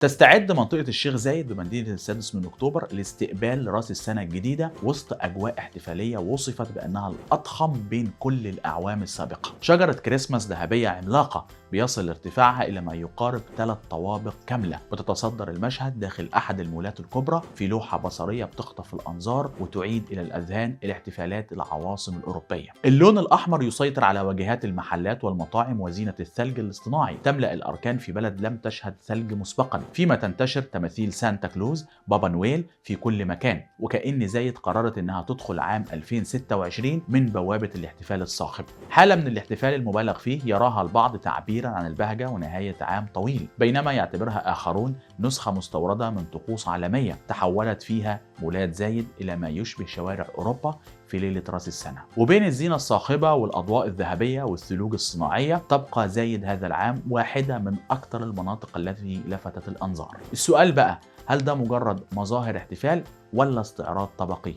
تستعد منطقة الشيخ زايد بمدينة السادس من أكتوبر لاستقبال رأس السنة الجديدة وسط أجواء احتفالية وصفت بأنها الأضخم بين كل الأعوام السابقة. شجرة كريسماس ذهبية عملاقة بيصل ارتفاعها إلى ما يقارب 3 طوابق كاملة، بتتصدر المشهد داخل أحد المولات الكبرى في لوحة بصرية بتخطف الأنظار وتعيد إلى الأذهان الاحتفالات العواصم الأوروبية. اللون الأحمر يسيطر على واجهات المحلات والمطاعم، وزينة الثلج الاصطناعي تملأ الأركان في بلد لم تشهد ثلج مسبقا، فيما تنتشر تماثيل سانتا كلوز بابا نويل في كل مكان، وكأن زايد قررت إنها تدخل عام 2026 من بوابة الاحتفال الصاخب. حالة من الاحتفال المبالغ فيه يراها البعض تعبيرا عن البهجة ونهاية عام طويل، بينما يعتبرها آخرون نسخة مستوردة من طقوس عالمية تحولت فيها مولات زايد إلى ما يشبه شوارع أوروبا في ليلة رأس السنة. وبين الزينة الصاخبة والأضواء الذهبية والثلوج الصناعية، تبقى زايد هذا العام واحدة من أكثر المناطق التي لفتت الأنظار. السؤال بقى، هل ده مجرد مظاهر احتفال ولا استعراض طبقي؟